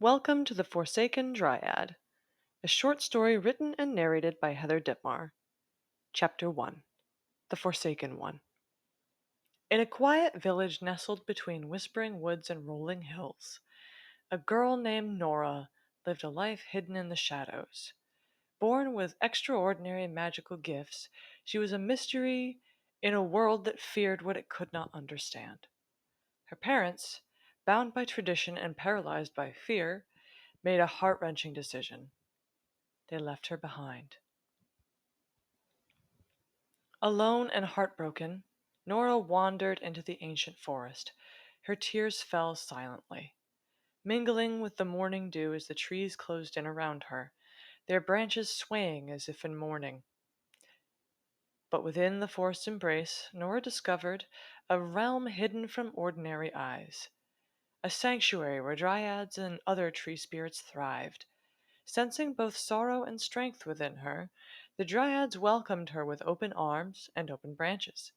Welcome to the Forsaken Dryad, a short story written and narrated by Heather Dittmar. Chapter 1. The Forsaken One. In a quiet village nestled between whispering woods and rolling hills, a girl named Nora lived a life hidden in the shadows. Born with extraordinary magical gifts, she was a mystery in a world that feared what it could not understand. Her parents, bound by tradition and paralyzed by fear, made a heart-wrenching decision. They left her behind. Alone and heartbroken, Nora wandered into the ancient forest. Her tears fell silently, mingling with the morning dew as the trees closed in around her, their branches swaying as if in mourning. But within the forest's embrace, Nora discovered a realm hidden from ordinary eyes, a sanctuary where dryads and other tree spirits thrived. Sensing both sorrow and strength within her, the dryads welcomed her with open arms and open branches.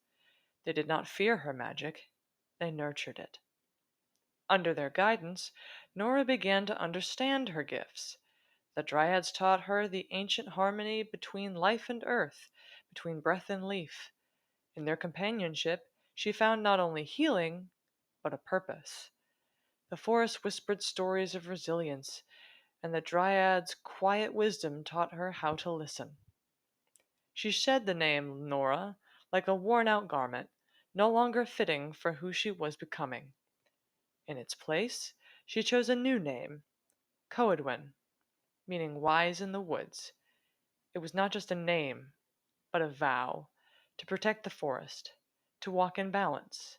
They did not fear her magic, they nurtured it. Under their guidance, Nora began to understand her gifts. The dryads taught her the ancient harmony between life and earth, between breath and leaf. In their companionship, she found not only healing, but a purpose. The forest whispered stories of resilience, and the dryad's quiet wisdom taught her how to listen. She shed the name Nora like a worn-out garment, no longer fitting for who she was becoming. In its place, she chose a new name, Coedwen, meaning wise in the woods. It was not just a name, but a vow to protect the forest, to walk in balance,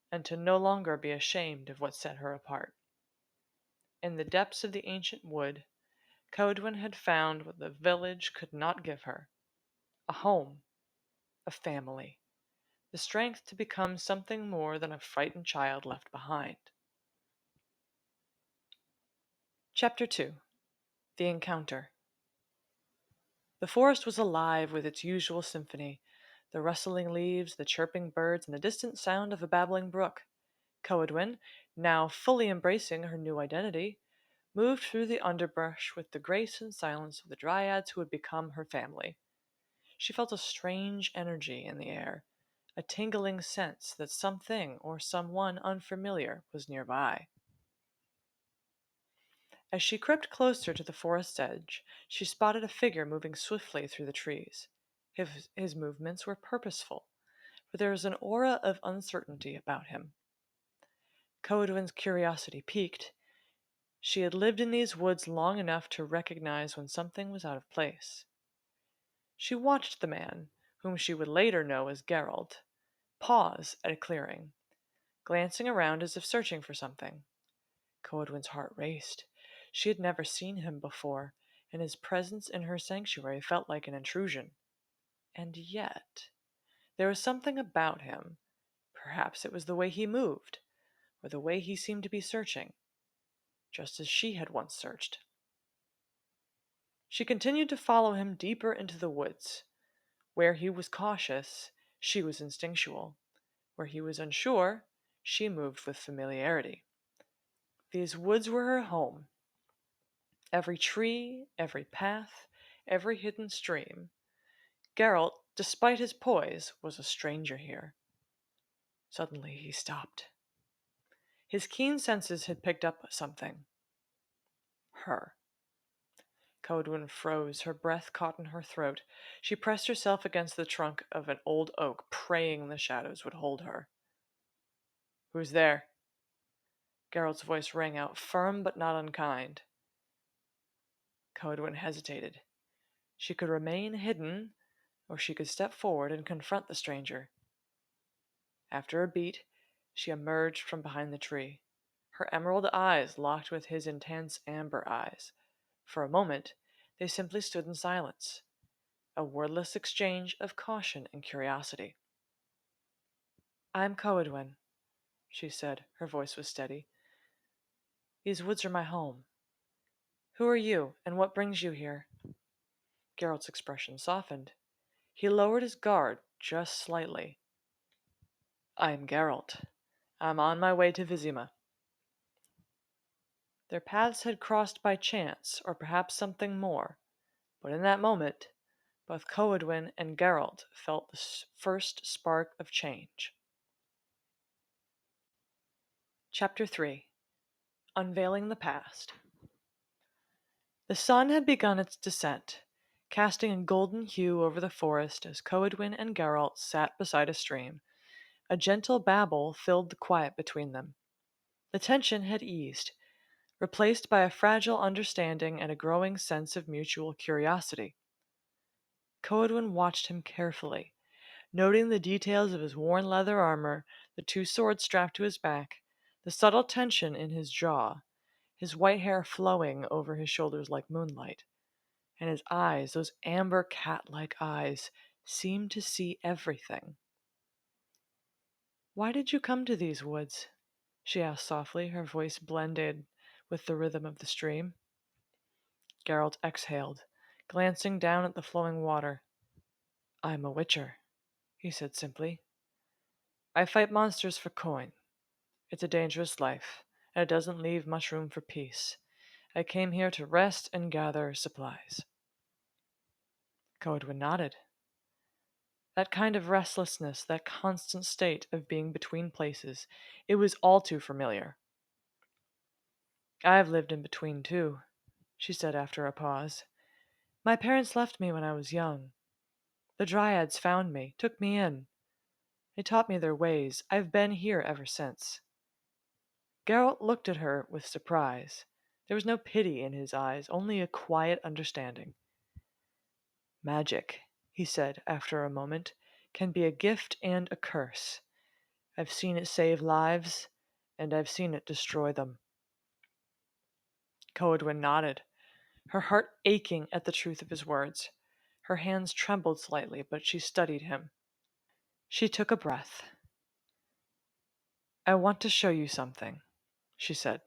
and to no longer be ashamed of what set her apart. In the depths of the ancient wood, Coedwen had found what the village could not give her: a home, a family, the strength to become something more than a frightened child left behind. Chapter 2. The Encounter. The forest was alive with its usual symphony, the rustling leaves, the chirping birds, and the distant sound of a babbling brook. Coedwen, now fully embracing her new identity, moved through the underbrush with the grace and silence of the dryads who had become her family. She felt a strange energy in the air, a tingling sense that something or someone unfamiliar was nearby. As she crept closer to the forest's edge, she spotted a figure moving swiftly through the trees. His movements were purposeful, but there was an aura of uncertainty about him. Coedwen's curiosity piqued. She had lived in these woods long enough to recognize when something was out of place. She watched the man, whom she would later know as Geralt, pause at a clearing, glancing around as if searching for something. Coedwen's heart raced. She had never seen him before, and his presence in her sanctuary felt like an intrusion. And yet, there was something about him. Perhaps it was the way he moved, or the way he seemed to be searching, just as she had once searched. She continued to follow him deeper into the woods. Where he was cautious, she was instinctual. Where he was unsure, she moved with familiarity. These woods were her home. Every tree, every path, every hidden stream. Geralt, despite his poise, was a stranger here. Suddenly he stopped. His keen senses had picked up something. Her. Coedwen froze, her breath caught in her throat. She pressed herself against the trunk of an old oak, praying the shadows would hold her. "Who's there?" Geralt's voice rang out, firm but not unkind. Coedwen hesitated. She could remain hidden, or she could step forward and confront the stranger. After a beat, she emerged from behind the tree. Her emerald eyes locked with his intense amber eyes. For a moment, they simply stood in silence, a wordless exchange of caution and curiosity. "I'm Coedwen," she said. Her voice was steady. "These woods are my home. Who are you, and what brings you here?" Geralt's expression softened. He lowered his guard just slightly. "I'm Geralt. I'm on my way to Vizima." Their paths had crossed by chance, or perhaps something more, but in that moment, both Coedwen and Geralt felt the first spark of change. Chapter 3. Unveiling the Past. The sun had begun its descent, casting a golden hue over the forest as Coedwen and Geralt sat beside a stream. A gentle babble filled the quiet between them. The tension had eased, replaced by a fragile understanding and a growing sense of mutual curiosity. Coedwen watched him carefully, noting the details of his worn leather armor, the two swords strapped to his back, the subtle tension in his jaw, his white hair flowing over his shoulders like moonlight, and his eyes, those amber cat-like eyes, seemed to see everything. "Why did you come to these woods?" she asked softly, her voice blended with the rhythm of the stream. Geralt exhaled, glancing down at the flowing water. "I'm a witcher," he said simply. "I fight monsters for coin. It's a dangerous life, and it doesn't leave much room for peace. I came here to rest and gather supplies." Coedwen nodded. That kind of restlessness, that constant state of being between places, it was all too familiar. "I've lived in between, too," she said after a pause. "My parents left me when I was young. The Dryads found me, took me in. They taught me their ways. I've been here ever since." Geralt looked at her with surprise. There was no pity in his eyes, only a quiet understanding. "Magic," he said after a moment, "can be a gift and a curse. I've seen it save lives, and I've seen it destroy them." Coedwen nodded, her heart aching at the truth of his words. Her hands trembled slightly, but she studied him. She took a breath. "I want to show you something," she said.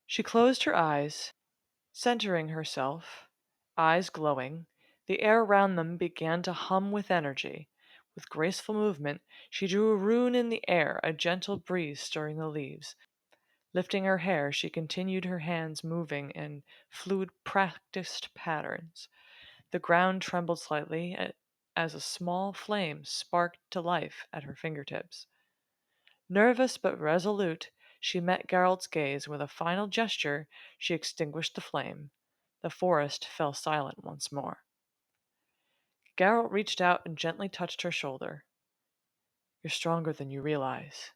She closed her eyes, centering herself, eyes glowing. The air around them began to hum with energy. With graceful movement, she drew a rune in the air, a gentle breeze stirring the leaves. Lifting her hair, she continued, her hands moving in fluid, practiced patterns. The ground trembled slightly as a small flame sparked to life at her fingertips. Nervous but resolute, she met Geralt's gaze. With a final gesture, she extinguished the flame. The forest fell silent once more. Geralt reached out and gently touched her shoulder. "You're stronger than you realize,"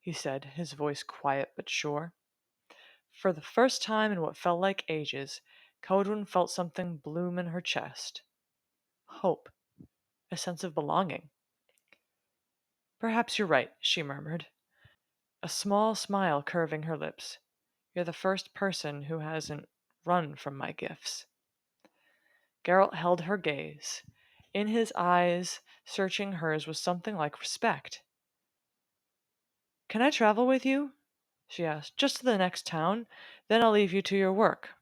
he said, his voice quiet but sure. For the first time in what felt like ages, Coedwen felt something bloom in her chest. Hope. A sense of belonging. "Perhaps you're right," she murmured, a small smile curving her lips. "You're the first person who hasn't run from my gifts." Geralt held her gaze. In his eyes, searching hers, was something like respect. "Can I travel with you?" she asked. "Just to the next town. Then I'll leave you to your work."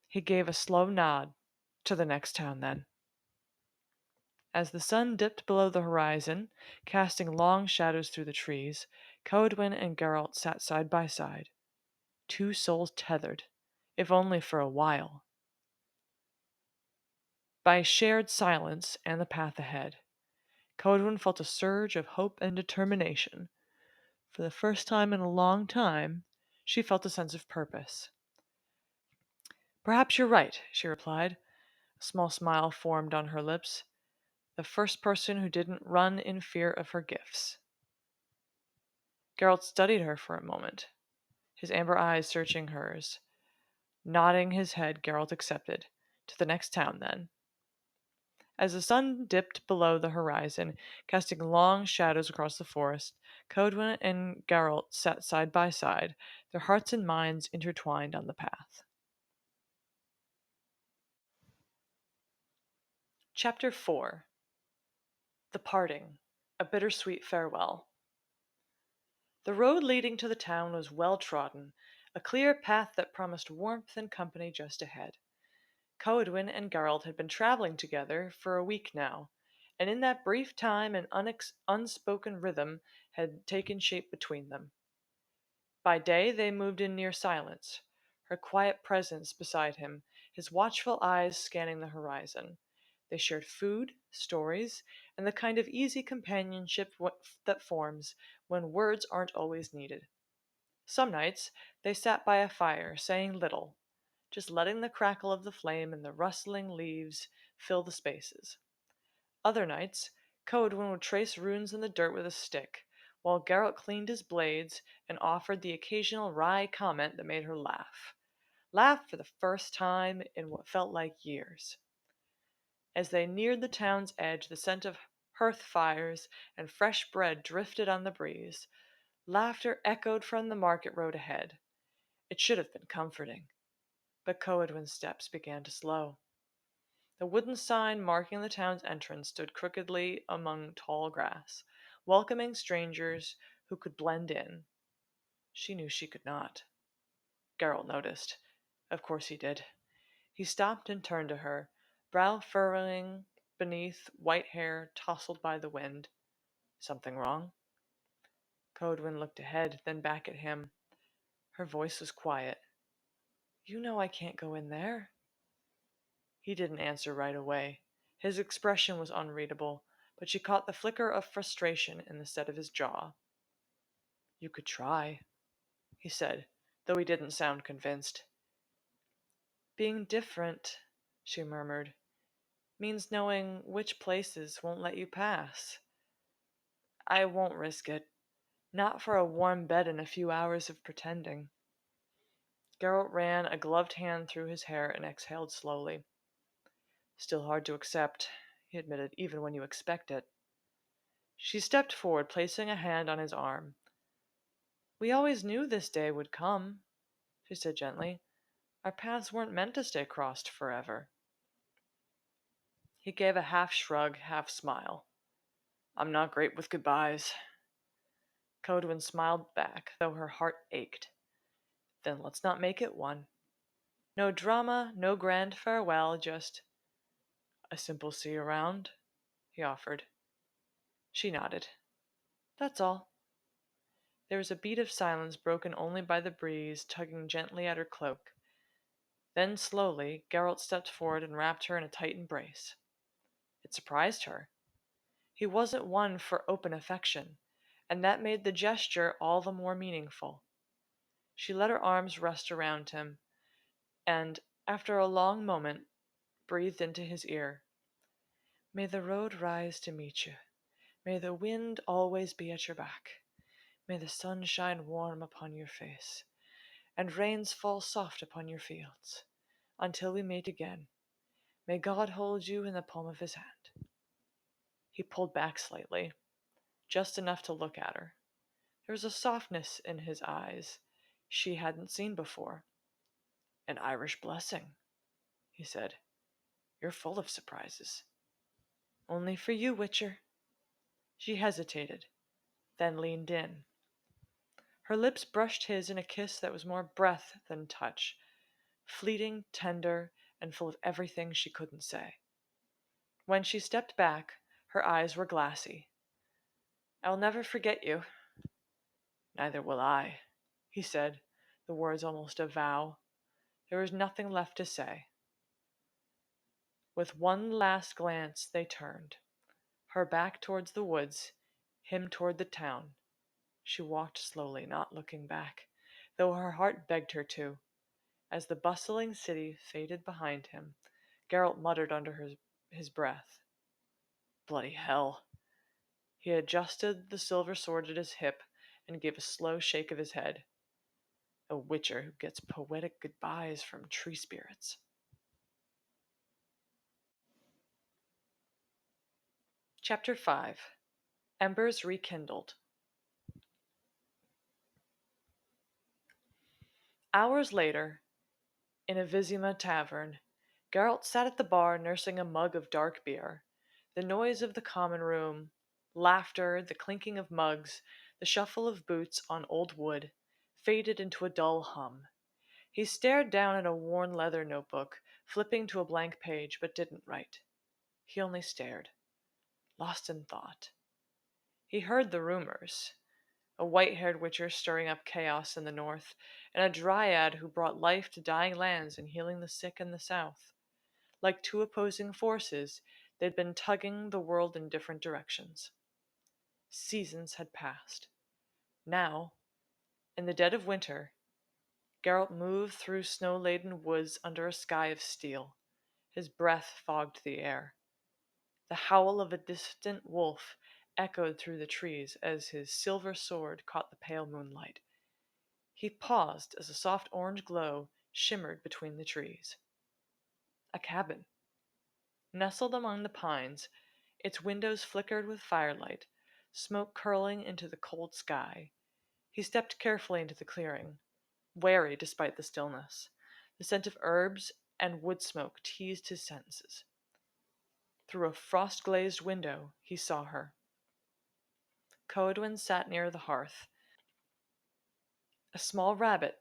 He gave a slow nod. "To the next town, then." As the sun dipped below the horizon, casting long shadows through the trees, Coedwen and Geralt sat side by side, two souls tethered, if only for a while, by shared silence and the path ahead. Coedwen felt a surge of hope and determination. For the first time in a long time, she felt a sense of purpose. "Perhaps you're right," she replied. A small smile formed on her lips. "The first person who didn't run in fear of her gifts." Geralt studied her for a moment, his amber eyes searching hers. Nodding his head, Geralt accepted. "To the next town, then." As the sun dipped below the horizon, casting long shadows across the forest, Coedwen and Geralt sat side by side, their hearts and minds intertwined on the path. Chapter 4. The Parting. A Bittersweet Farewell. The road leading to the town was well trodden, a clear path that promised warmth and company just ahead. Coedwen and Geralt had been traveling together for a week now, and in that brief time an unspoken rhythm had taken shape between them. By day they moved in near silence, her quiet presence beside him, his watchful eyes scanning the horizon. They shared food, stories, and the kind of easy companionship that forms when words aren't always needed. Some nights they sat by a fire, saying little, just letting the crackle of the flame and the rustling leaves fill the spaces. Other nights, Coedwen would trace runes in the dirt with a stick, while Geralt cleaned his blades and offered the occasional wry comment that made her laugh. Laugh for the first time in what felt like years. As they neared the town's edge, the scent of hearth fires and fresh bread drifted on the breeze. Laughter echoed from the market road ahead. It should have been comforting, but Coedwen's steps began to slow. The wooden sign marking the town's entrance stood crookedly among tall grass, welcoming strangers who could blend in. She knew she could not. Geralt noticed. Of course he did. He stopped and turned to her, brow furrowing beneath white hair tousled by the wind. Something wrong? Coedwen looked ahead, then back at him. Her voice was quiet. You know I can't go in there. He didn't answer right away. His expression was unreadable, but she caught the flicker of frustration in the set of his jaw. You could try, he said, though he didn't sound convinced. Being different, she murmured, means knowing which places won't let you pass. I won't risk it. Not for a warm bed and a few hours of pretending. Geralt ran a gloved hand through his hair and exhaled slowly. Still hard to accept, he admitted, even when you expect it. She stepped forward, placing a hand on his arm. We always knew this day would come, she said gently. Our paths weren't meant to stay crossed forever. He gave a half shrug, half smile. I'm not great with goodbyes. Coedwen smiled back, though her heart ached. Then let's not make it one. No drama, no grand farewell, just a simple see you around, he offered. She nodded. That's all. There was a beat of silence broken only by the breeze tugging gently at her cloak. Then, slowly, Geralt stepped forward and wrapped her in a tight embrace. It surprised her. He wasn't one for open affection, and that made the gesture all the more meaningful. She let her arms rest around him, and, after a long moment, breathed into his ear. May the road rise to meet you. May the wind always be at your back. May the sun shine warm upon your face, and rains fall soft upon your fields. Until we meet again, may God hold you in the palm of his hand. He pulled back slightly, just enough to look at her. There was a softness in his eyes she hadn't seen before. An Irish blessing, he said. You're full of surprises. Only for you, Witcher. She hesitated, then leaned in. Her lips brushed his in a kiss that was more breath than touch, fleeting, tender, and full of everything she couldn't say. When she stepped back, her eyes were glassy. I'll never forget you. Neither will I, he said, the words almost a vow. There was nothing left to say. With one last glance they turned, her back towards the woods, him toward the town. She walked slowly, not looking back, though her heart begged her to. As the bustling city faded behind him, Geralt muttered under his breath. Bloody hell. He adjusted the silver sword at his hip and gave a slow shake of his head. A witcher who gets poetic goodbyes from tree spirits. Chapter 5. Embers Rekindled. Hours later, in a Vizima tavern, Geralt sat at the bar nursing a mug of dark beer. The noise of the common room, laughter, the clinking of mugs, the shuffle of boots on old wood, faded into a dull hum. He stared down at a worn leather notebook, flipping to a blank page, but didn't write. He only stared, lost in thought. He heard the rumors. a white-haired witcher stirring up chaos in the north, and a dryad who brought life to dying lands and healing the sick in the south. Like two opposing forces, they'd been tugging the world in different directions. Seasons had passed. Now, in the dead of winter, Geralt moved through snow-laden woods under a sky of steel. His breath fogged the air. The howl of a distant wolf echoed through the trees as his silver sword caught the pale moonlight. He paused as a soft orange glow shimmered between the trees. A cabin. Nestled among the pines, its windows flickered with firelight, smoke curling into the cold sky. He stepped carefully into the clearing, wary despite the stillness. The scent of herbs and wood smoke teased his senses. Through a frost-glazed window, he saw her. Coedwen sat near the hearth. A small rabbit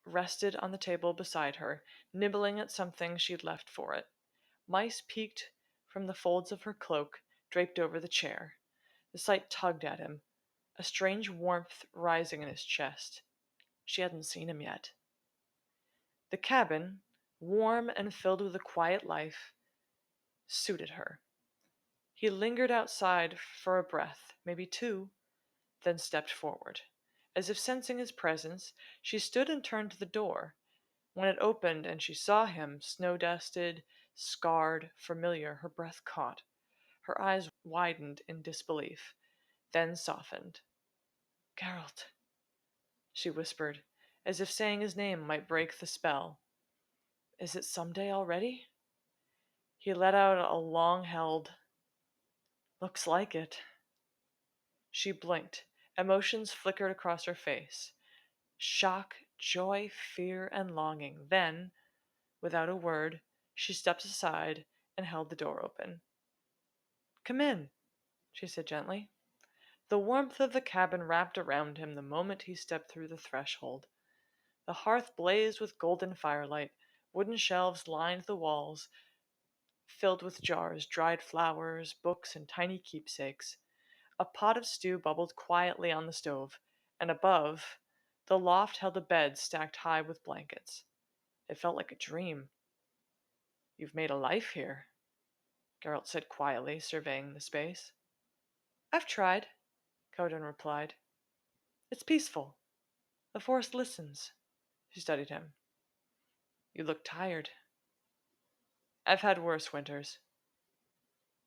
rested on the table beside her, nibbling at something she'd left for it. Mice peeked from the folds of her cloak draped over the chair. The sight tugged at him, a strange warmth rising in his chest. She hadn't seen him yet. The cabin, warm and filled with a quiet life, suited her. He lingered outside for a breath, maybe two, then stepped forward. As if sensing his presence, she stood and turned to the door. When it opened and she saw him, snow-dusted, scarred, familiar, her breath caught. Her eyes widened in disbelief, then softened. "Geralt," she whispered, as if saying his name might break the spell. "Is it someday already?" He let out a long-held, "Looks like it." She blinked. Emotions flickered across her face. Shock, joy, fear, and longing. Then, without a word, she stepped aside and held the door open. "Come in," she said gently. The warmth of the cabin wrapped around him the moment he stepped through the threshold. The hearth blazed with golden firelight. Wooden shelves lined the walls, filled with jars, dried flowers, books, and tiny keepsakes. A pot of stew bubbled quietly on the stove, and above, the loft held a bed stacked high with blankets. It felt like a dream. "You've made a life here," Geralt said quietly, surveying the space. "I've tried," Coden replied. "It's peaceful. The forest listens." She studied him. "You look tired." "I've had worse winters."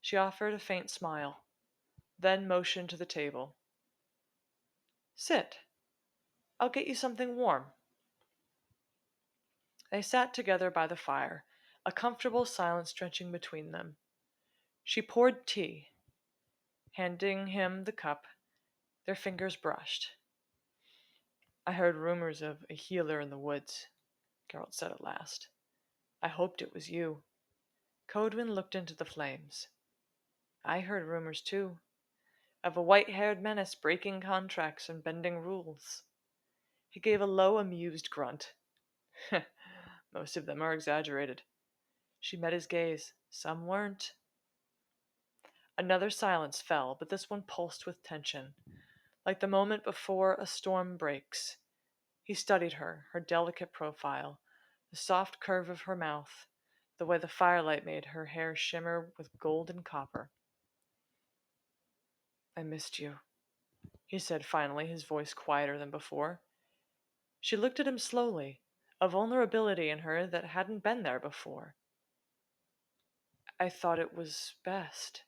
She offered a faint smile, then motioned to the table. "Sit. I'll get you something warm." They sat together by the fire, a comfortable silence stretching between them. She poured tea, handing him the cup. Their fingers brushed. "I heard rumors of a healer in the woods," Geralt said at last. "I hoped it was you." Coedwen looked into the flames. "I heard rumors, too, of a white-haired menace breaking contracts and bending rules." He gave a low, amused grunt. "Most of them are exaggerated." She met his gaze. "Some weren't." Another silence fell, but this one pulsed with tension, like the moment before a storm breaks. He studied her delicate profile, the soft curve of her mouth, the way the firelight made her hair shimmer with gold and copper. "I missed you," he said finally, his voice quieter than before. She looked at him slowly, a vulnerability in her that hadn't been there before. "I thought it was best."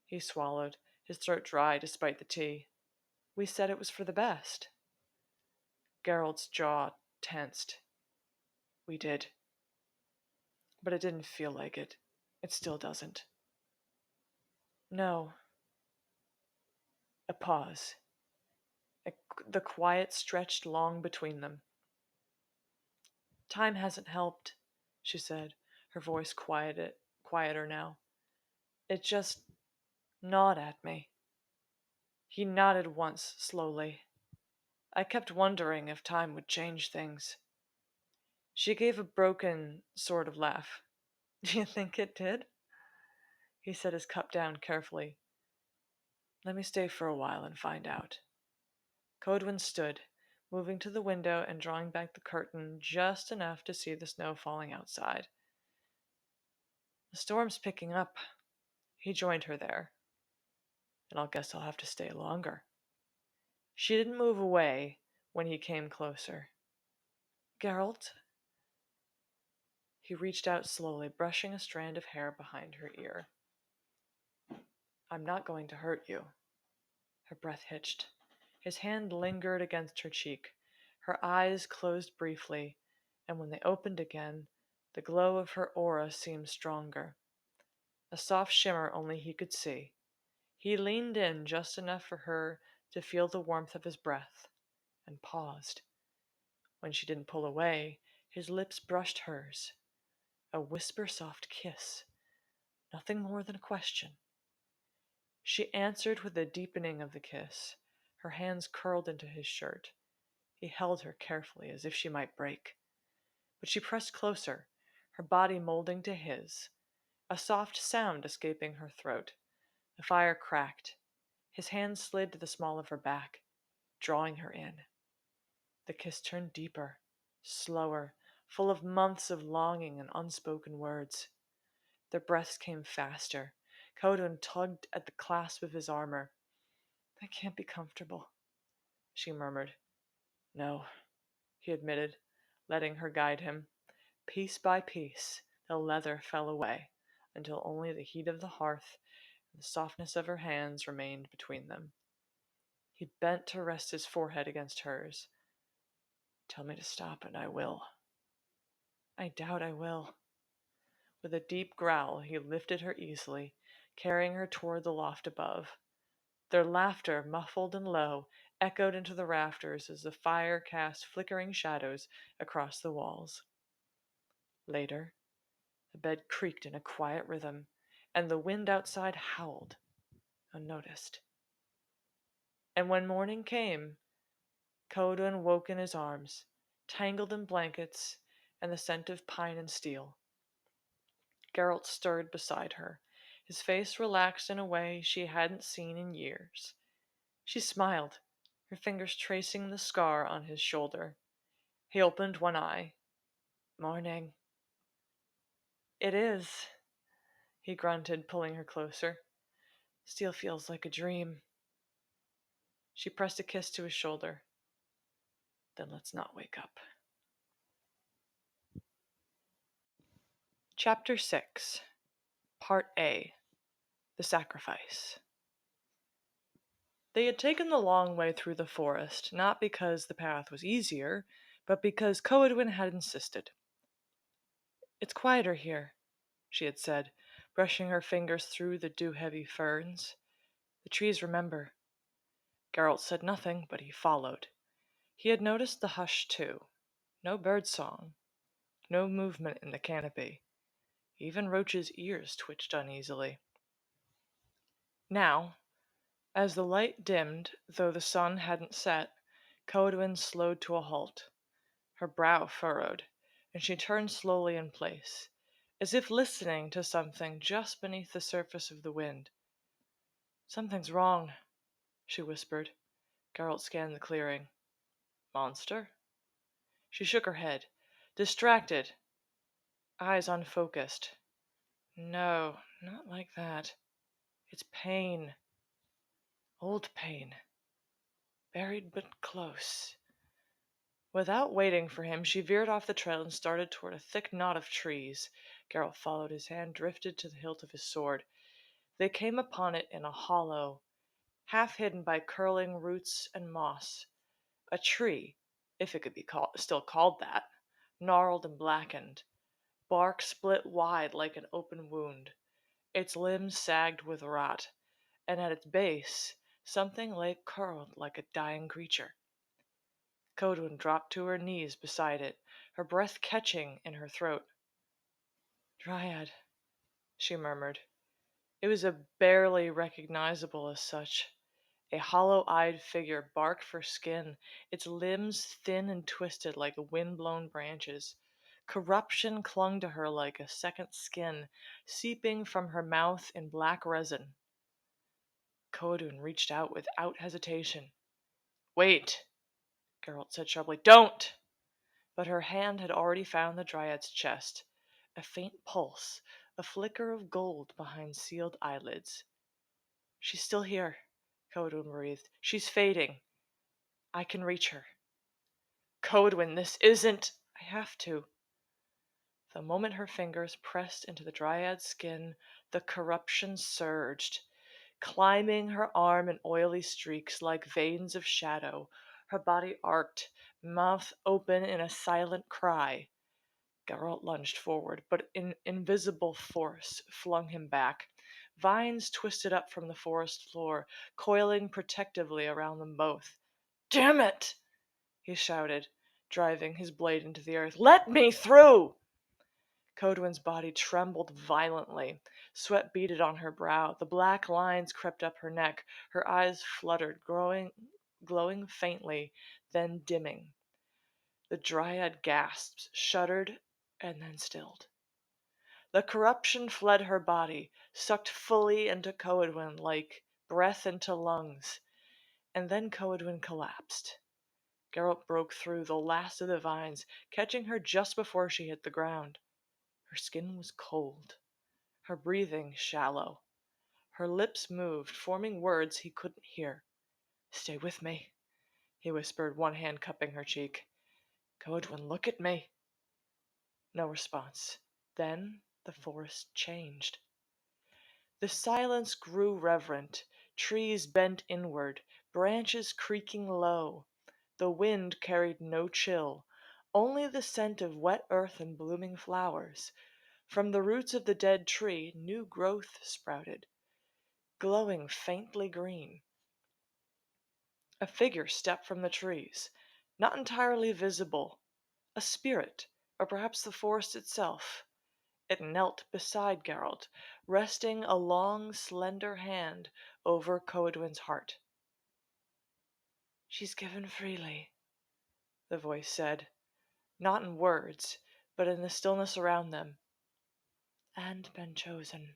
He swallowed, his throat dry despite the tea. "We said it was for the best." Geralt's jaw tensed. "We did. But it didn't feel like it. It still doesn't." "No." A pause. The quiet stretched long between them. "Time hasn't helped," she said, her voice quieter now. "It just gnawed at me." He nodded once, slowly. "I kept wondering if time would change things." She gave a broken sort of laugh. "Do you think it did?" He set his cup down carefully. "Let me stay for a while and find out." Coedwen stood, moving to the window and drawing back the curtain just enough to see the snow falling outside. The storm's picking up. He joined her there. And I guess I'll have to stay longer. She didn't move away when he came closer. Geralt? He reached out slowly, brushing a strand of hair behind her ear. I'm not going to hurt you. Her breath hitched. His hand lingered against her cheek. Her eyes closed briefly, and when they opened again, the glow of her aura seemed stronger. A soft shimmer only he could see. He leaned in just enough for her to feel the warmth of his breath, and paused. When she didn't pull away, his lips brushed hers. A whisper-soft kiss. Nothing more than a question. She answered with a deepening of the kiss. Her hands curled into his shirt. He held her carefully, as if she might break. But she pressed closer, her body molding to his, a soft sound escaping her throat. The fire cracked. His hand slid to the small of her back, drawing her in. The kiss turned deeper, slower, full of months of longing and unspoken words. Their breaths came faster. Coedwen tugged at the clasp of his armor. I can't be comfortable, she murmured. No, he admitted, letting her guide him. Piece by piece, the leather fell away, until only the heat of the hearth and the softness of her hands remained between them. He bent to rest his forehead against hers. Tell me to stop, and I will. I doubt I will. With a deep growl, he lifted her easily, carrying her toward the loft above. Their laughter, muffled and low, echoed into the rafters as the fire cast flickering shadows across the walls. Later, the bed creaked in a quiet rhythm, and the wind outside howled, unnoticed. And when morning came, Coedwen woke in his arms, tangled in blankets and the scent of pine and steel. Geralt stirred beside her, his face relaxed in a way she hadn't seen in years. She smiled, her fingers tracing the scar on his shoulder. He opened one eye. Morning. It is, he grunted, pulling her closer. Still feels like a dream. She pressed a kiss to his shoulder. Then let's not wake up. Chapter 6, Part A, The Sacrifice. They had taken the long way through the forest, not because the path was easier, but because Coedwen had insisted. It's quieter here, she had said, brushing her fingers through the dew-heavy ferns. The trees remember. Geralt said nothing, but he followed. He had noticed the hush, too. No bird song. No movement in the canopy. Even Roach's ears twitched uneasily. Now, as the light dimmed, though the sun hadn't set, Coedwen slowed to a halt. Her brow furrowed, and she turned slowly in place, as if listening to something just beneath the surface of the wind. Something's wrong, she whispered. Geralt scanned the clearing. Monster? She shook her head, distracted, eyes unfocused. No, not like that. It's pain. Old pain. Buried but close. Without waiting for him, she veered off the trail and started toward a thick knot of trees. Geralt followed, his hand drifted to the hilt of his sword. They came upon it in a hollow, half hidden by curling roots and moss. A tree, if it could be still called that, gnarled and blackened, bark split wide like an open wound. Its limbs sagged with rot, and at its base something lay curled like a dying creature. Coedwen dropped to her knees beside it, her breath catching in her throat. Dryad, she murmured. It was a barely recognizable as such. A hollow-eyed figure, bark for skin, its limbs thin and twisted like wind-blown branches. Corruption clung to her like a second skin, seeping from her mouth in black resin. Coedwen reached out without hesitation. Wait, Geralt said sharply. Don't! But her hand had already found the Dryad's chest. A faint pulse, a flicker of gold behind sealed eyelids. She's still here, Coedwen breathed. She's fading. I can reach her. Coedwen, this isn't... I have to. The moment her fingers pressed into the Dryad's skin, the corruption surged, climbing her arm in oily streaks like veins of shadow. Her body arced, mouth open in a silent cry. Geralt lunged forward, but an invisible force flung him back. Vines twisted up from the forest floor, coiling protectively around them both. Damn it! He shouted, driving his blade into the earth. Let me through! Coedwen's body trembled violently. Sweat beaded on her brow. The black lines crept up her neck. Her eyes fluttered, glowing faintly, then dimming. The Dryad gasped, shuddered, and then stilled. The corruption fled her body, sucked fully into Coedwen like breath into lungs. And then Coedwen collapsed. Geralt broke through the last of the vines, catching her just before she hit the ground. Her skin was cold, her breathing shallow. Her lips moved, forming words he couldn't hear. Stay with me, he whispered, one hand cupping her cheek. Coedwen, look at me. No response. Then the forest changed. The silence grew reverent, trees bent inward, branches creaking low. The wind carried no chill, only the scent of wet earth and blooming flowers. From the roots of the dead tree, new growth sprouted, glowing faintly green. A figure stepped from the trees, not entirely visible, a spirit, or perhaps the forest itself. It knelt beside Geralt, resting a long, slender hand over Coedwen's heart. She's given freely, the voice said, not in words, but in the stillness around them. And been chosen.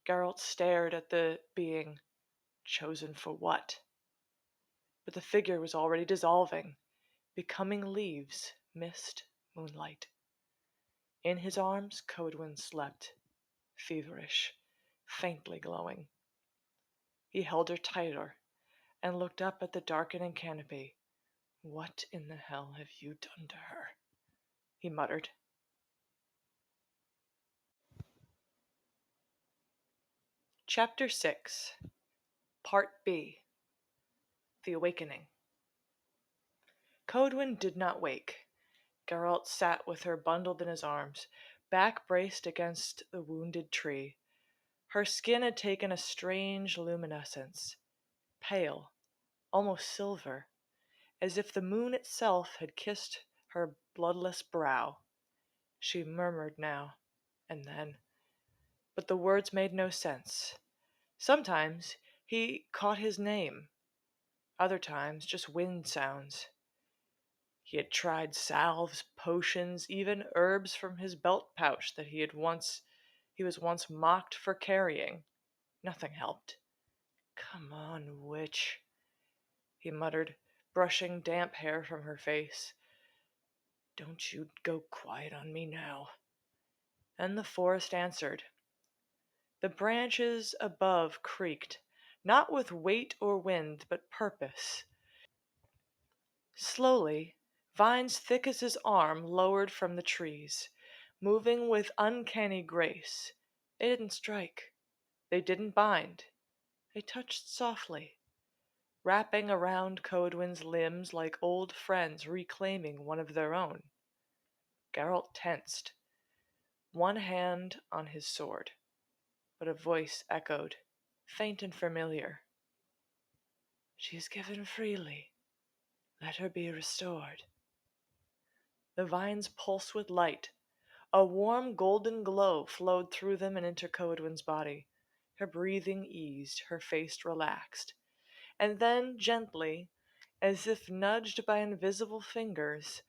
Geralt stared at the being. Chosen for what? But the figure was already dissolving, becoming leaves, mist, moonlight. In his arms, Coedwen slept, feverish, faintly glowing. He held her tighter and looked up at the darkening canopy. What in the hell have you done to her? He muttered. Chapter 6, Part B. The Awakening. Coedwen did not wake. Geralt sat with her bundled in his arms, back braced against the wounded tree. Her skin had taken a strange luminescence, pale, almost silver, as if the moon itself had kissed her bloodless brow. She murmured now and then, but the words made no sense. Sometimes he caught his name, other times just wind sounds. He had tried salves, potions, even herbs from his belt pouch that he was once mocked for carrying. Nothing helped. Come on, witch, he muttered, brushing damp hair from her face. Don't you go quiet on me now. And the forest answered. The branches above creaked, not with weight or wind, but purpose. Slowly, vines thick as his arm lowered from the trees, moving with uncanny grace. They didn't strike. They didn't bind. They touched softly, wrapping around Coedwen's limbs like old friends reclaiming one of their own. Geralt tensed, one hand on his sword, but a voice echoed, faint and familiar. She is given freely. Let her be restored. The vines pulsed with light. A warm golden glow flowed through them and into Coedwen's body. Her breathing eased, her face relaxed. And then, gently, as if nudged by invisible fingers,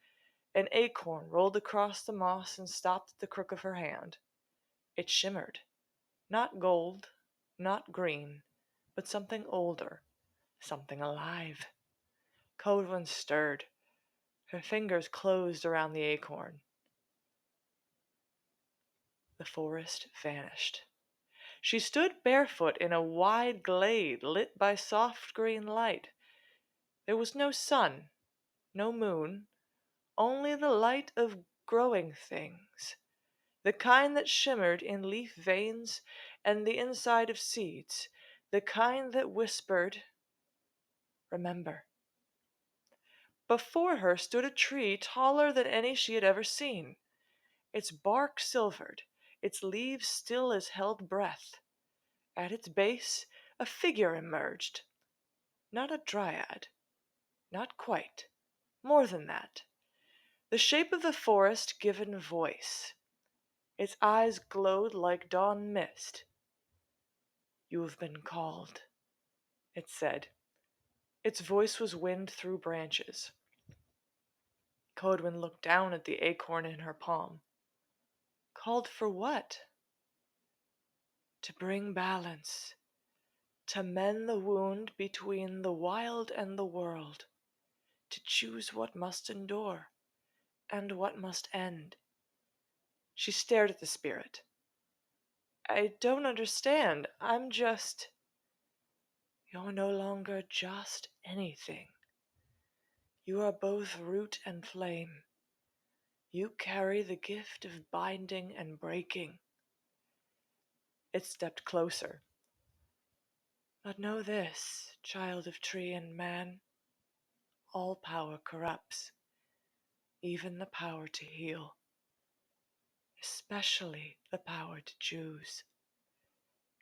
an acorn rolled across the moss and stopped at the crook of her hand. It shimmered. Not gold, not green, but something older, something alive. Coedwen stirred. Her fingers closed around the acorn. The forest vanished. She stood barefoot in a wide glade lit by soft green light. There was no sun, no moon, only the light of growing things, the kind that shimmered in leaf veins and the inside of seeds, the kind that whispered, "Remember." Before her stood a tree taller than any she had ever seen, its bark silvered, its leaves still as held breath. At its base a figure emerged. Not a dryad. Not quite. More than that. The shape of the forest given voice. Its eyes glowed like dawn mist. "You have been called," it said. Its voice was wind through branches. Coedwen looked down at the acorn in her palm. Called for what? To bring balance. To mend the wound between the wild and the world. To choose what must endure and what must end. She stared at the spirit. "I don't understand. I'm just—" "You're no longer just anything. You are both root and flame. You carry the gift of binding and breaking." It stepped closer. "But know this, child of tree and man. All power corrupts, even the power to heal, especially the power to choose."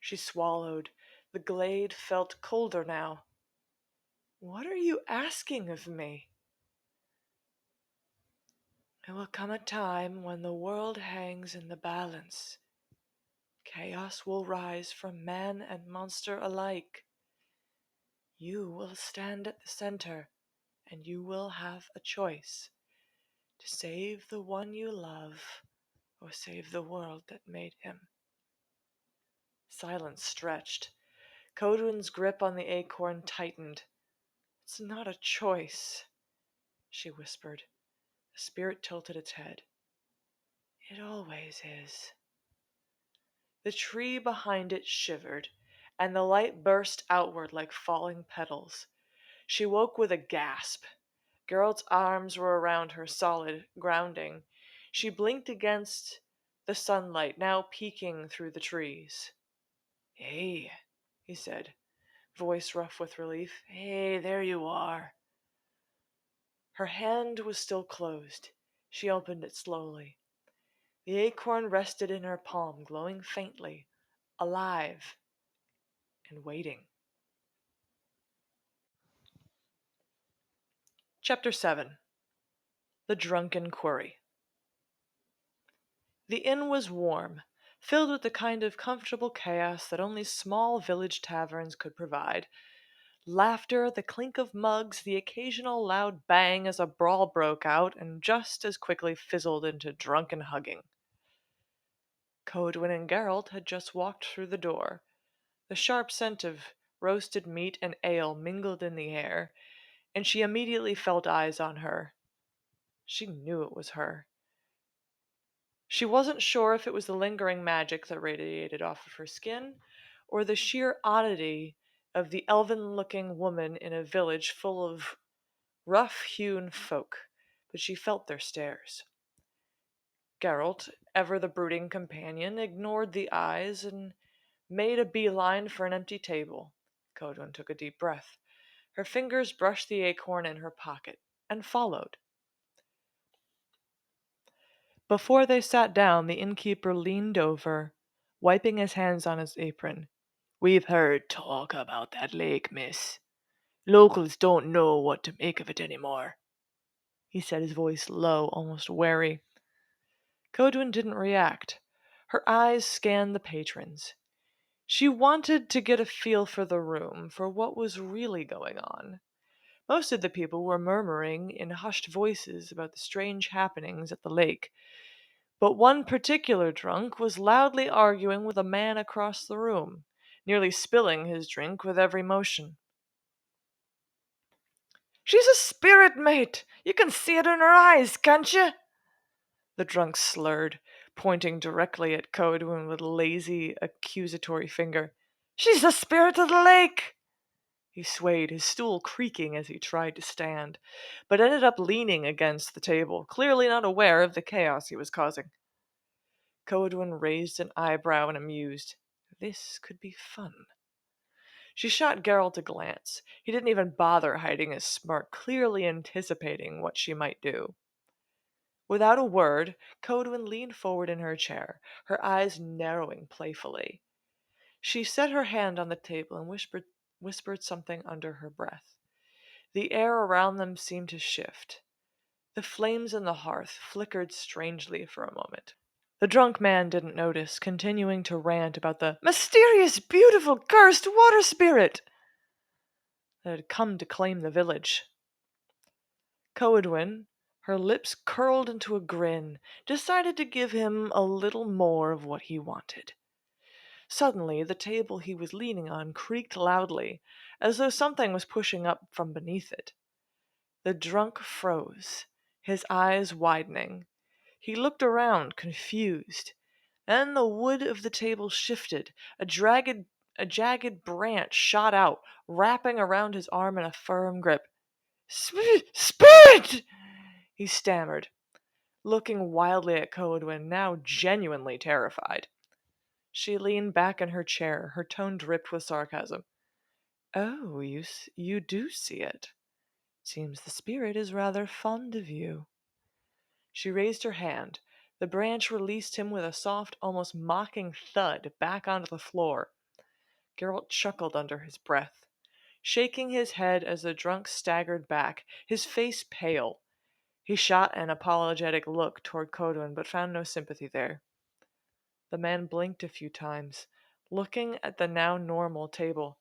She swallowed. The glade felt colder now. "What are you asking of me?" "There will come a time when the world hangs in the balance. Chaos will rise from man and monster alike. You will stand at the center, and you will have a choice: to save the one you love or save the world that made him." Silence stretched. Coedwen's grip on the acorn tightened. "It's not a choice," she whispered. The spirit tilted its head. "It always is." The tree behind it shivered, and the light burst outward like falling petals. She woke with a gasp. Geralt's arms were around her, solid, grounding. She blinked against the sunlight, now peeking through the trees. "Hey," he said, voice rough with relief. "Hey, there you are." Her hand was still closed. She opened it slowly. The acorn rested in her palm, glowing faintly, alive, and waiting. Chapter 7. The Drunken Quarry. The inn was warm, filled with the kind of comfortable chaos that only small village taverns could provide. Laughter, the clink of mugs, the occasional loud bang as a brawl broke out and just as quickly fizzled into drunken hugging. Coedwen and Geralt had just walked through the door. The sharp scent of roasted meat and ale mingled in the air, and she immediately felt eyes on her. She knew it was her. She wasn't sure if it was the lingering magic that radiated off of her skin, or the sheer oddity of the elven-looking woman in a village full of rough-hewn folk, but she felt their stares. Geralt, ever the brooding companion, ignored the eyes and made a beeline for an empty table. Coedwen took a deep breath. Her fingers brushed the acorn in her pocket, and followed. Before they sat down, the innkeeper leaned over, wiping his hands on his apron. "We've heard talk about that lake, miss. Locals don't know what to make of it anymore," he said, his voice low, almost wary. Coedwen didn't react. Her eyes scanned the patrons. She wanted to get a feel for the room, for what was really going on. Most of the people were murmuring in hushed voices about the strange happenings at the lake, but one particular drunk was loudly arguing with a man across the room, nearly spilling his drink with every motion. She's a spirit, mate! You can see it in her eyes, can't you? The drunk slurred, pointing directly at Coedwen with a lazy, accusatory finger. She's the spirit of the lake! He swayed, his stool creaking as he tried to stand, but ended up leaning against the table, clearly not aware of the chaos he was causing. Coedwen raised an eyebrow and amused. This could be fun. She shot Geralt a glance. He didn't even bother hiding his smirk, clearly anticipating what she might do. Without a word, Coedwen leaned forward in her chair, her eyes narrowing playfully. She set her hand on the table and whispered something under her breath. The air around them seemed to shift. The flames in the hearth flickered strangely for a moment. The drunk man didn't notice, continuing to rant about the mysterious, beautiful, cursed water spirit that had come to claim the village. Coedwen, her lips curled into a grin, decided to give him a little more of what he wanted. Suddenly, the table he was leaning on creaked loudly, as though something was pushing up from beneath it. The drunk froze, his eyes widening. He looked around, confused. Then the wood of the table shifted. A jagged branch shot out, wrapping around his arm in a firm grip. Spirit! He stammered, looking wildly at Coedwen, now genuinely terrified. She leaned back in her chair, her tone dripped with sarcasm. Oh, you do see it. Seems the spirit is rather fond of you. She raised her hand. The branch released him with a soft, almost mocking thud back onto the floor. Geralt chuckled under his breath, shaking his head as the drunk staggered back, his face pale. He shot an apologetic look toward Coedwen, but found no sympathy there. The man blinked a few times, looking at the now normal table.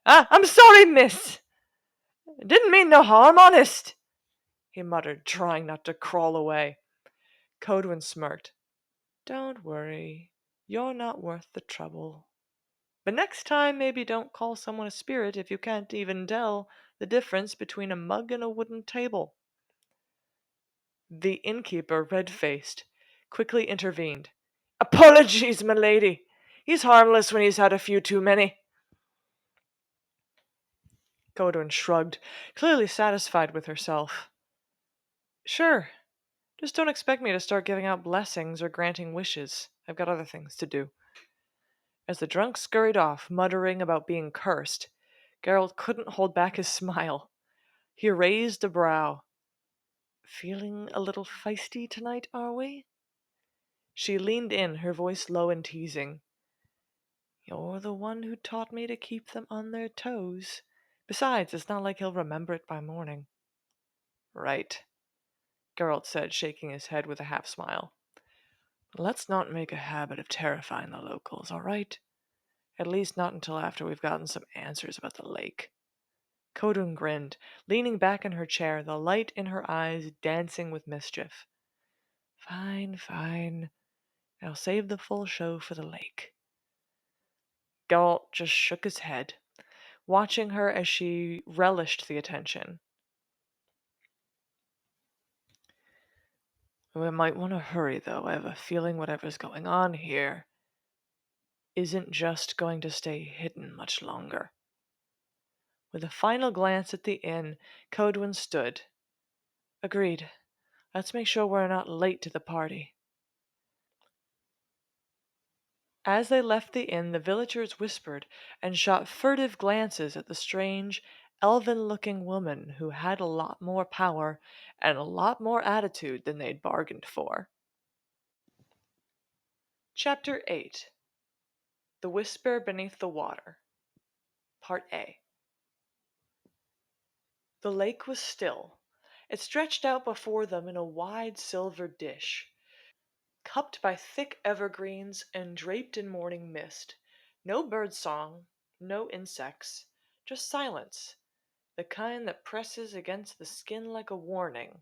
I'm sorry, miss. Didn't mean no harm, honest, he muttered, trying not to crawl away. Coedwen smirked. Don't worry. You're not worth the trouble. But next time, maybe don't call someone a spirit if you can't even tell the difference between a mug and a wooden table. The innkeeper, red-faced, quickly intervened. Apologies, milady. He's harmless when he's had a few too many. Coedwen shrugged, clearly satisfied with herself. Sure. Just don't expect me to start giving out blessings or granting wishes. I've got other things to do. As the drunk scurried off, muttering about being cursed, Geralt couldn't hold back his smile. He raised a brow. Feeling a little feisty tonight, are we? She leaned in, her voice low and teasing. You're the one who taught me to keep them on their toes. Besides, it's not like he'll remember it by morning. Right, Geralt said, shaking his head with a half-smile. Let's not make a habit of terrifying the locals, all right? At least not until after we've gotten some answers about the lake. Coedwen grinned, leaning back in her chair, the light in her eyes dancing with mischief. Fine, fine. I'll save the full show for the lake. Geralt just shook his head, watching her as she relished the attention. We might want to hurry, though. I have a feeling whatever's going on here isn't just going to stay hidden much longer. With a final glance at the inn, Coedwen stood. Agreed. Let's make sure we're not late to the party. As they left the inn, the villagers whispered and shot furtive glances at the strange, elven-looking woman who had a lot more power and a lot more attitude than they'd bargained for. Chapter 8. The Whisper Beneath the Water. Part A. The lake was still. It stretched out before them in a wide silver dish, cupped by thick evergreens and draped in morning mist. No bird song, no insects, just silence, the kind that presses against the skin like a warning.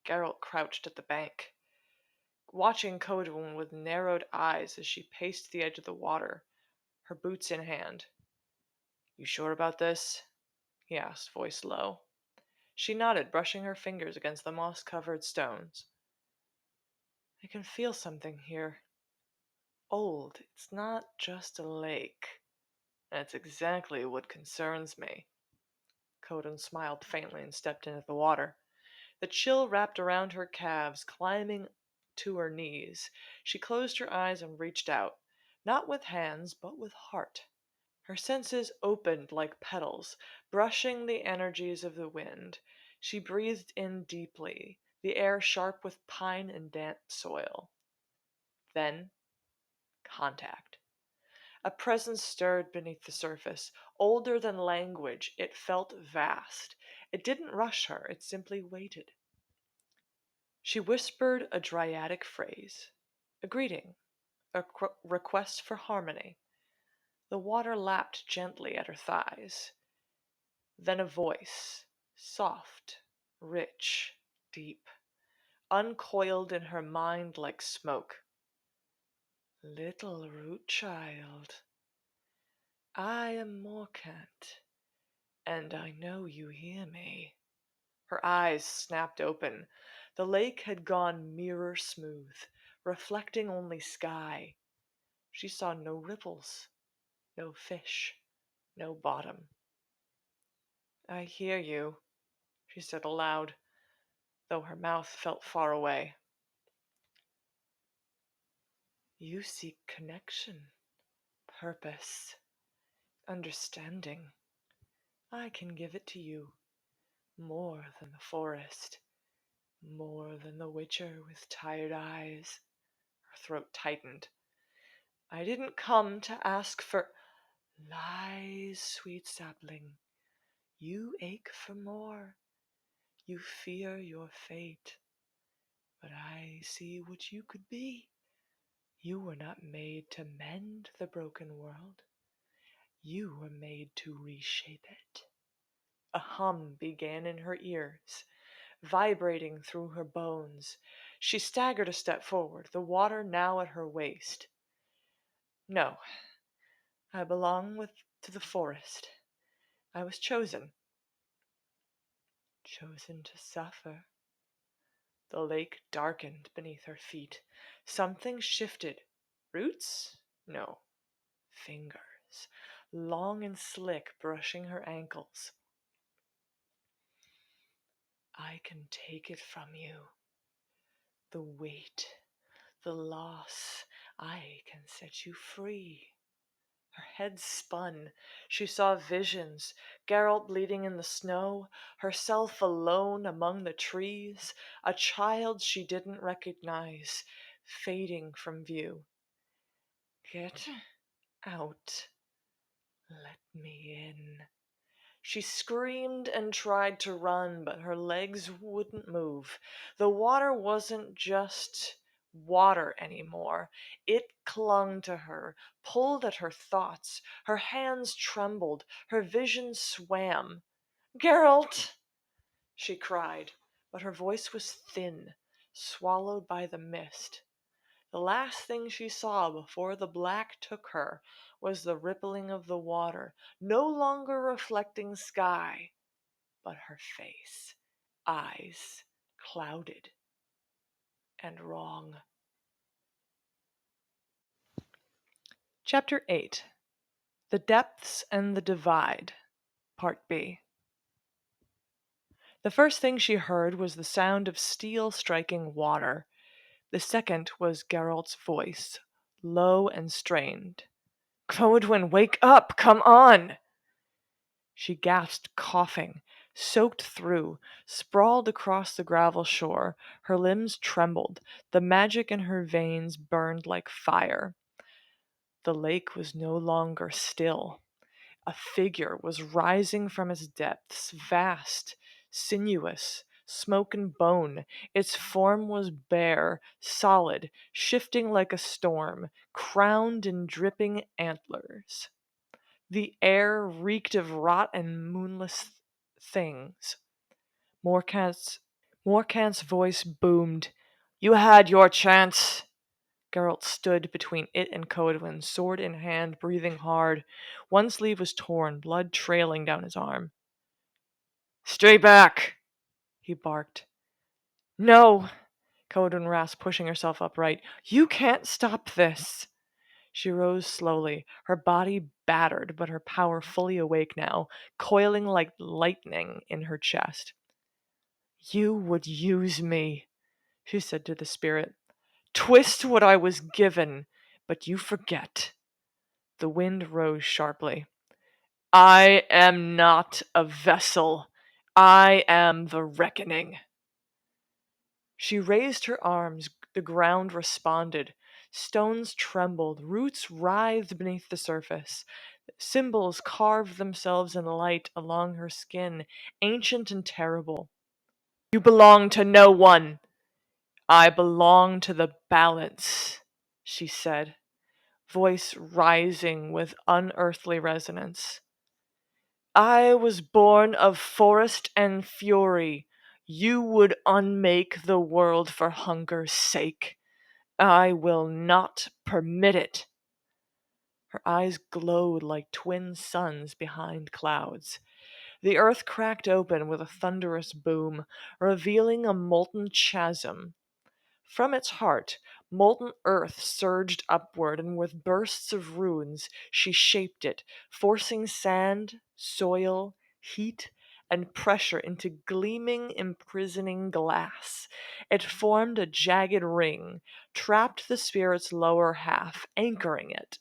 Geralt crouched at the bank, watching Coedwen with narrowed eyes as she paced the edge of the water, her boots in hand. You sure about this? he asked, voice low. She nodded, brushing her fingers against the moss-covered stones. I can feel something here. Old. It's not just a lake. And it's exactly what concerns me. Coedwen smiled faintly and stepped into the water. The chill wrapped around her calves, climbing to her knees. She closed her eyes and reached out, not with hands, but with heart. Her senses opened like petals, brushing the energies of the wind. She breathed in deeply, the air sharp with pine and damp soil. Then, contact. A presence stirred beneath the surface. Older than language, it felt vast. It didn't rush her, it simply waited. She whispered a dryadic phrase, a greeting, a request for harmony. The water lapped gently at her thighs. Then a voice, soft, rich, deep, uncoiled in her mind like smoke. Little root child, I am Morkant, and I know you hear me. Her eyes snapped open. The lake had gone mirror smooth, reflecting only sky. She saw no ripples, no fish, no bottom. I hear you, she said aloud, though her mouth felt far away. You seek connection, purpose, understanding. I can give it to you, more than the forest, more than the witcher with tired eyes. Her throat tightened. I didn't come to ask for lies, sweet sapling. You ache for more. You fear your fate. But I see what you could be. You were not made to mend the broken world. You were made to reshape it. A hum began in her ears, vibrating through her bones. She staggered a step forward, the water now at her waist. No, I belong to the forest. I was chosen. Chosen to suffer. The lake darkened beneath her feet. Something shifted. Roots? No. Fingers. Long and slick, brushing her ankles. I can take it from you. The weight, the loss. I can set you free. Her head spun. She saw visions. Geralt bleeding in the snow, herself alone among the trees, a child she didn't recognize, fading from view. Get out. Let me in. She screamed and tried to run, but her legs wouldn't move. The water wasn't just water anymore. It clung to her, pulled at her thoughts. Her hands trembled. Her vision swam. Geralt! She cried, but her voice was thin, swallowed by the mist. The last thing she saw before the black took her was the rippling of the water, no longer reflecting sky, but her face, eyes, clouded and wrong. Chapter 8. The Depths and the Divide, Part B. The first thing she heard was the sound of steel striking water. The second was Geralt's voice, low and strained. Coedwen, wake up! Come on! She gasped, coughing, soaked through, sprawled across the gravel shore. Her limbs trembled. The magic in her veins burned like fire. The lake was no longer still. A figure was rising from its depths, vast, sinuous, smoke and bone. Its form was bare, solid, shifting like a storm, crowned in dripping antlers. The air reeked of rot and moonless things. Morkant's voice boomed. You had your chance. Geralt stood between it and Coedwen, sword in hand, breathing hard. One sleeve was torn, blood trailing down his arm. Stay back, he barked. No, Coedwen rasped, pushing herself upright. You can't stop this. She rose slowly, her body battered, but her power fully awake now, coiling like lightning in her chest. You would use me, she said to the spirit. Twist what I was given, but you forget. The wind rose sharply. I am not a vessel. I am the reckoning. She raised her arms. The ground responded. Stones trembled. Roots writhed beneath the surface. Symbols carved themselves in light along her skin, ancient and terrible. You belong to no one. I belong to the balance, she said, voice rising with unearthly resonance. I was born of forest and fury. You would unmake the world for hunger's sake. I will not permit it. Her eyes glowed like twin suns behind clouds. The earth cracked open with a thunderous boom, revealing a molten chasm. From its heart, molten earth surged upward, and with bursts of runes she shaped it, forcing sand, soil, heat, and pressure into gleaming, imprisoning glass. It formed a jagged ring, trapped the spirit's lower half, anchoring it.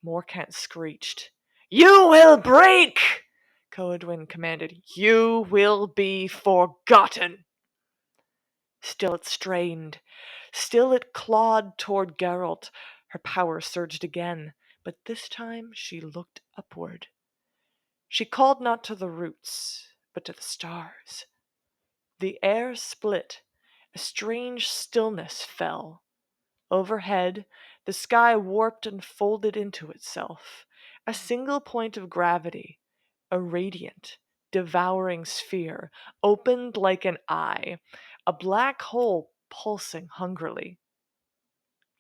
Morkant screeched. You will break! Coedwen commanded. You will be forgotten! Still it strained. Still it clawed toward Geralt. Her power surged again, but this time she looked upward. She called not to the roots, but to the stars. The air split. A strange stillness fell. Overhead, the sky warped and folded into itself. A single point of gravity, a radiant, devouring sphere, opened like an eye, a black hole pulsing hungrily.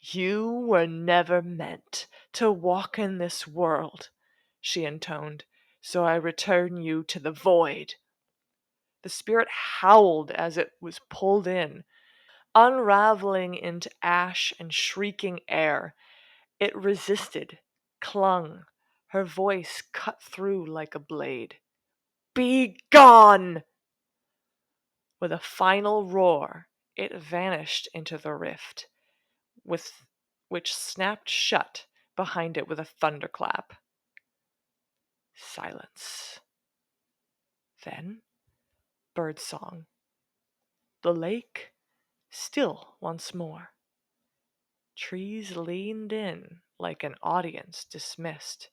You were never meant to walk in this world, she intoned, so I return you to the void. The spirit howled as it was pulled in, unraveling into ash and shrieking air. It resisted, clung, her voice cut through like a blade. Be gone! With a final roar, it vanished into the rift, with which snapped shut behind it with a thunderclap. Silence. Then, birdsong. The lake still once more. Trees leaned in like an audience dismissed.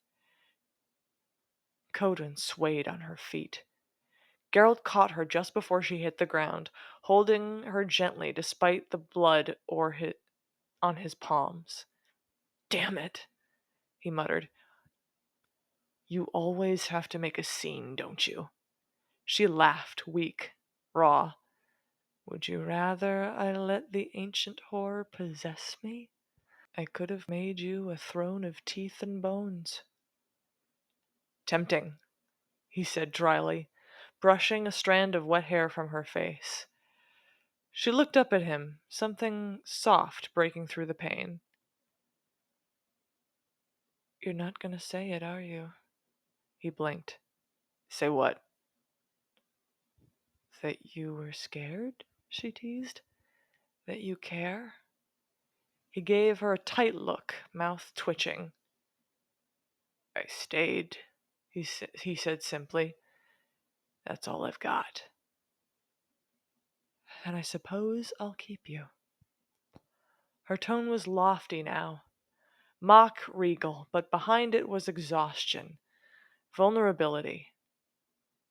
Coedwen swayed on her feet. Geralt caught her just before she hit the ground, holding her gently despite the blood on his palms. Damn it, he muttered. You always have to make a scene, don't you? She laughed, weak, raw. Would you rather I let the ancient horror possess me? I could have made you a throne of teeth and bones. Tempting, he said dryly, brushing a strand of wet hair from her face. She looked up at him, something soft breaking through the pain. You're not going to say it, are you? He blinked. Say what? That you were scared? She teased. That you care? He gave her a tight look, mouth twitching. I stayed, he said simply. That's all I've got. And I suppose I'll keep you. Her tone was lofty now, mock regal, but behind it was exhaustion, vulnerability.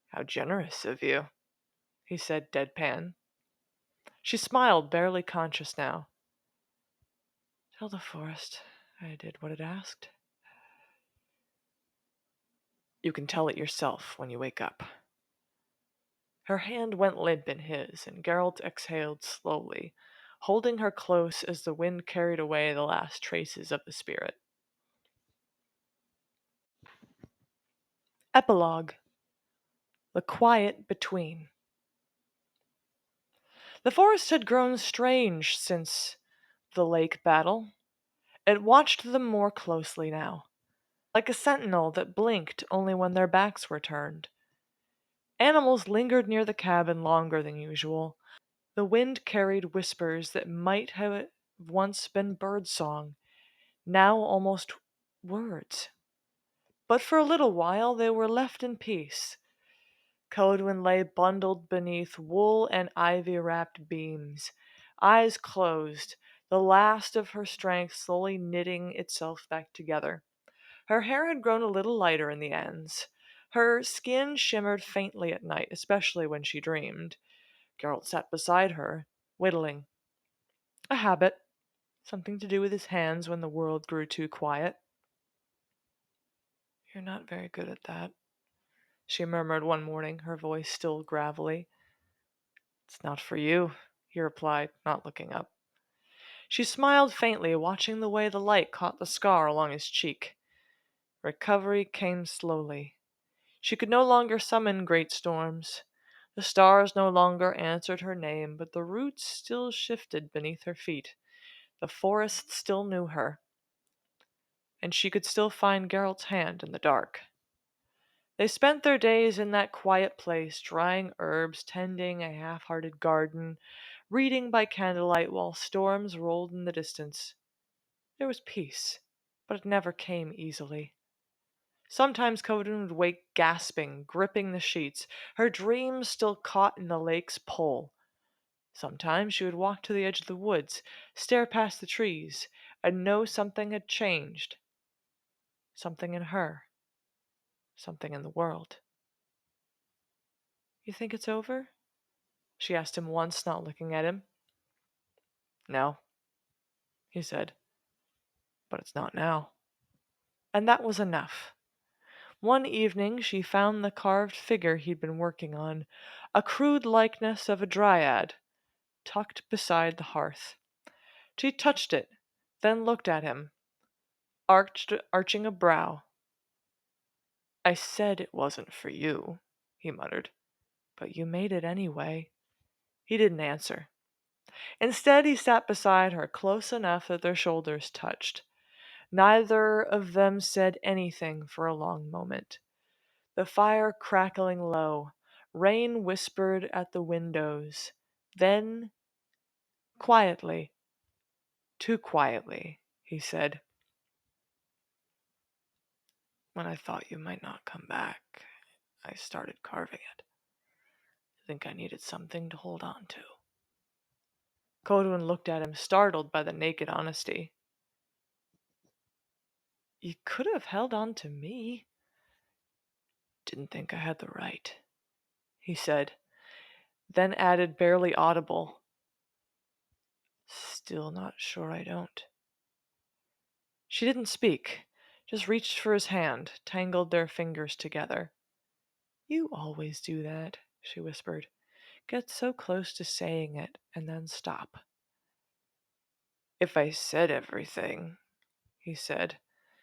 How generous of you, he said deadpan. She smiled, barely conscious now. Tell the forest I did what it asked. You can tell it yourself when you wake up. Her hand went limp in his, and Geralt exhaled slowly, holding her close as the wind carried away the last traces of the spirit. Epilogue. The quiet between. The forest had grown strange since the lake battle. It watched them more closely now, like a sentinel that blinked only when their backs were turned. Animals lingered near the cabin longer than usual. The wind carried whispers that might have once been birdsong, now almost words. But for a little while they were left in peace. Coedwen lay bundled beneath wool and ivy-wrapped beams, eyes closed, the last of her strength slowly knitting itself back together. Her hair had grown a little lighter in the ends. Her skin shimmered faintly at night, especially when she dreamed. Geralt sat beside her, whittling. A habit, something to do with his hands when the world grew too quiet. "You're not very good at that," she murmured one morning, her voice still gravelly. "It's not for you," he replied, not looking up. She smiled faintly, watching the way the light caught the scar along his cheek. Recovery came slowly. She could no longer summon great storms. The stars no longer answered her name, but the roots still shifted beneath her feet. The forest still knew her, and she could still find Geralt's hand in the dark. They spent their days in that quiet place, drying herbs, tending a half-hearted garden, reading by candlelight while storms rolled in the distance. There was peace, but it never came easily. Sometimes Coden would wake gasping, gripping the sheets, her dreams still caught in the lake's pull. Sometimes she would walk to the edge of the woods, stare past the trees, and know something had changed. Something in her. Something in the world. "You think it's over?" she asked him once, not looking at him. "No," he said, "but it's not now." And that was enough. One evening she found the carved figure he'd been working on, a crude likeness of a dryad, tucked beside the hearth. She touched it, then looked at him, arching a brow. "I said it wasn't for you," he muttered, "but you made it anyway." He didn't answer. Instead, he sat beside her, close enough that their shoulders touched. Neither of them said anything for a long moment. The fire crackling low, rain whispered at the windows. Then, quietly, too quietly, he said, "When I thought you might not come back, I started carving it. I think I needed something to hold on to." Coedwen looked at him, startled by the naked honesty. "You could have held on to me." "Didn't think I had the right," he said, then added, barely audible, "Still not sure I don't." She didn't speak, just reached for his hand, tangled their fingers together. "You always do that," she whispered. "Get so close to saying it, and then stop." "If I said everything," he said,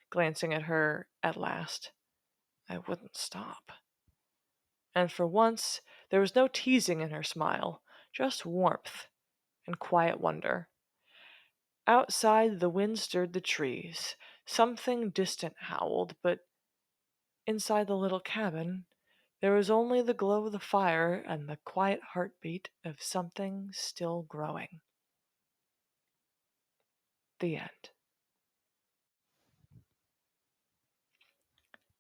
glancing at her at last, "I wouldn't stop." And for once, there was no teasing in her smile, just warmth and quiet wonder. Outside, the wind stirred the trees. Something distant howled, but inside the little cabin, there was only the glow of the fire and the quiet heartbeat of something still growing. The end.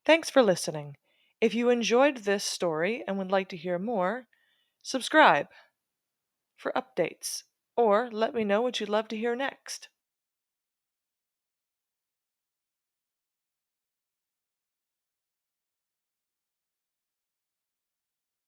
Thanks for listening. If you enjoyed this story and would like to hear more, subscribe for updates, or let me know what you'd love to hear next.